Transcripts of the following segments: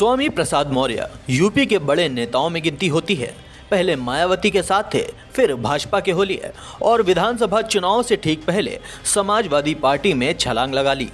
Swami Prasad Maurya UP के बड़े नेताओं में गिनती होती है। पहले मायावती के साथ थे, फिर भाजपा के हो लिए और विधानसभा चुनाव से ठीक पहले समाजवादी पार्टी में छलांग लगा ली।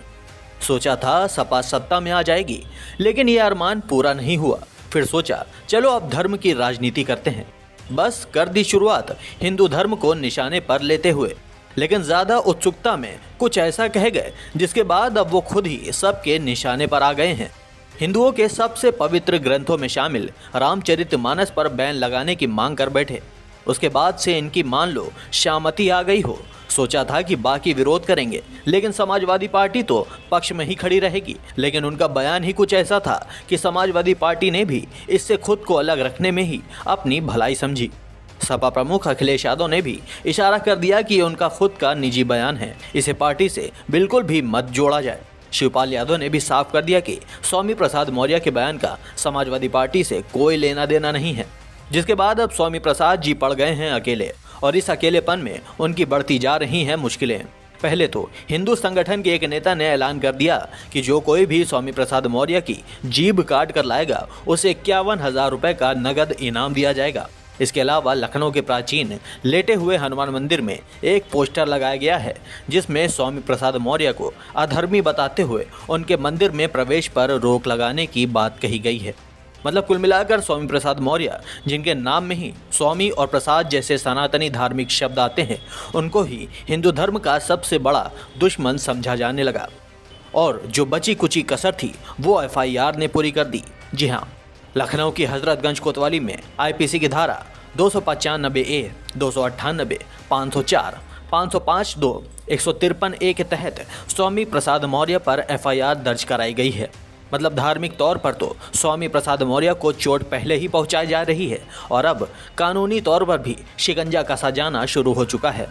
सोचा था सपा सत्ता में आ जाएगी, लेकिन ये अरमान पूरा नहीं हुआ। फिर सोचा चलो अब धर्म की राजनीति करते हैं। बस कर दी शुरुआत हिंदू धर्म को निशाने पर लेते हुए, लेकिन ज्यादा उत्सुकता में कुछ ऐसा कह गए जिसके बाद अब वो खुद ही सबके निशाने पर आ गए हैं। हिंदुओं के सबसे पवित्र ग्रंथों में शामिल रामचरितमानस पर बैन लगाने की मांग कर बैठे। उसके बाद से इनकी मान लो शामती आ गई हो। सोचा था कि बाकी विरोध करेंगे, लेकिन समाजवादी पार्टी तो पक्ष में ही खड़ी रहेगी। लेकिन उनका बयान ही कुछ ऐसा था कि समाजवादी पार्टी ने भी इससे खुद को अलग रखने में ही अपनी भलाई समझी। सपा प्रमुख अखिलेश यादव ने भी इशारा कर दिया कि ये उनका खुद का निजी बयान है, इसे पार्टी से बिल्कुल भी मत जोड़ा जाए। शिवपाल यादव ने भी साफ कर दिया कि स्वामी प्रसाद मौर्य के बयान का समाजवादी पार्टी से कोई लेना देना नहीं है। जिसके बाद अब स्वामी प्रसाद जी पड़ गए हैं अकेले, और इस अकेलेपन में उनकी बढ़ती जा रही हैं मुश्किलें। पहले तो हिंदू संगठन के एक नेता ने ऐलान कर दिया कि जो कोई भी स्वामी प्रसाद मौर्य की जीभ काट कर लाएगा उसे 51,000 रुपये का नगद इनाम दिया जाएगा। इसके अलावा लखनऊ के प्राचीन लेटे हुए हनुमान मंदिर में एक पोस्टर लगाया गया है, जिसमें स्वामी प्रसाद मौर्य को अधर्मी बताते हुए उनके मंदिर में प्रवेश पर रोक लगाने की बात कही गई है। मतलब कुल मिलाकर स्वामी प्रसाद मौर्य, जिनके नाम में ही स्वामी और प्रसाद जैसे सनातनी धार्मिक शब्द आते हैं, उनको ही हिंदू धर्म का सबसे बड़ा दुश्मन समझा जाने लगा। और जो बची कुची कसर थी वो FIR ने पूरी कर दी। जी हाँ, लखनऊ की हजरतगंज कोतवाली में IPC की धारा 295A, 298, 504, 505(2), 153A के तहत स्वामी प्रसाद मौर्य पर FIR दर्ज कराई गई है। मतलब धार्मिक तौर पर तो स्वामी प्रसाद मौर्य को चोट पहले ही पहुंचाई जा रही है, और अब कानूनी तौर पर भी शिकंजा कसा जाना शुरू हो चुका है।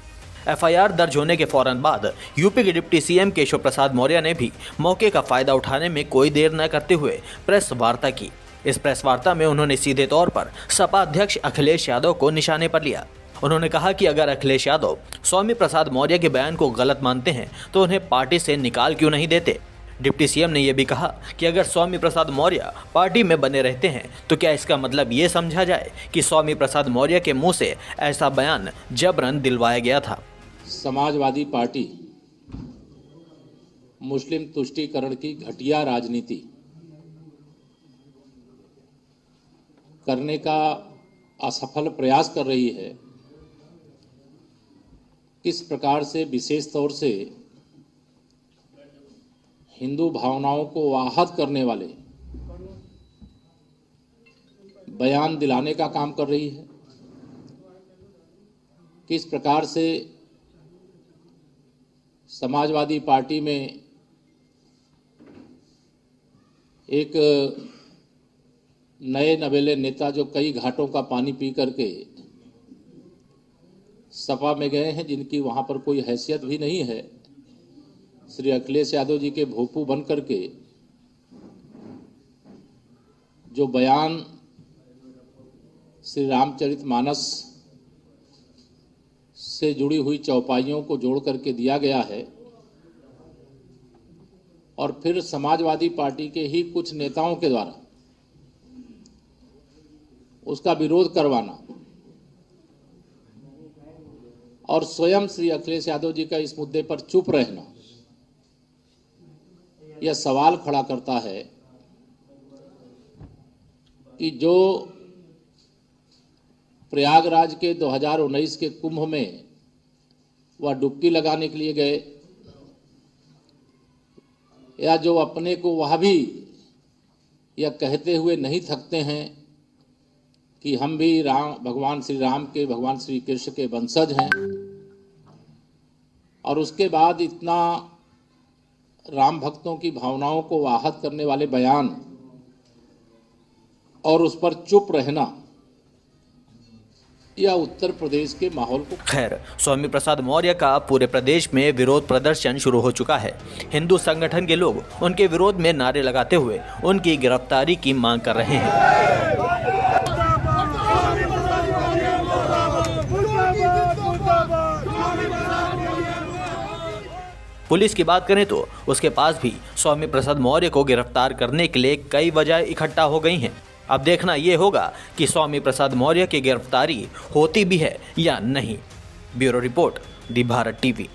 FIR दर्ज होने के फौरन बाद यूपी के डिप्टी CM केशव प्रसाद मौर्य ने भी मौके का फायदा उठाने में कोई देर न करते हुए प्रेस वार्ता की। इस प्रेस वार्ता में उन्होंने सीधे तौर पर सपा अध्यक्ष अखिलेश यादव को निशाने पर लिया। उन्होंने कहा कि अगर अखिलेश यादव स्वामी प्रसाद मौर्य के बयान को गलत मानते हैं तो उन्हें पार्टी से निकाल क्यों नहीं देते। डिप्टी CM ने यह भी कहा कि अगर स्वामी प्रसाद मौर्य पार्टी में बने रहते हैं तो क्या इसका मतलब ये समझा जाए कि स्वामी प्रसाद मौर्य के मुंह से ऐसा बयान जबरन दिलवाया गया था। समाजवादी पार्टी मुस्लिम तुष्टीकरण की घटिया राजनीति करने का असफल प्रयास कर रही है। किस प्रकार से विशेष तौर से हिंदू भावनाओं को आहत करने वाले बयान दिलाने का काम कर रही है। किस प्रकार से समाजवादी पार्टी में एक नए नवेले नेता जो कई घाटों का पानी पी करके सपा में गए हैं, जिनकी वहां पर कोई हैसियत भी नहीं है, श्री अखिलेश यादव जी के भोपू बन करके जो बयान श्री रामचरितमानस से जुड़ी हुई चौपाइयों को जोड़ करके दिया गया है, और फिर समाजवादी पार्टी के ही कुछ नेताओं के द्वारा उसका विरोध करवाना और स्वयं श्री अखिलेश यादव जी का इस मुद्दे पर चुप रहना, यह सवाल खड़ा करता है कि जो प्रयागराज के 2019 के कुंभ में वह डुबकी लगाने के लिए गए, या जो अपने को वह भी यह कहते हुए नहीं थकते हैं कि हम भी भगवान श्री राम के, भगवान श्री कृष्ण के वंशज हैं, और उसके बाद इतना राम भक्तों की भावनाओं को आहत करने वाले बयान और उस पर चुप रहना, या उत्तर प्रदेश के माहौल को। खैर, स्वामी प्रसाद मौर्य का पूरे प्रदेश में विरोध प्रदर्शन शुरू हो चुका है। हिंदू संगठन के लोग उनके विरोध में नारे लगाते हुए उनकी गिरफ्तारी की मांग कर रहे हैं। पुलिस की बात करें तो उसके पास भी स्वामी प्रसाद मौर्य को गिरफ्तार करने के लिए कई वजह इकट्ठा हो गई हैं। अब देखना ये होगा कि स्वामी प्रसाद मौर्य की गिरफ्तारी होती भी है या नहीं। ब्यूरो रिपोर्ट, दी भारत टीवी।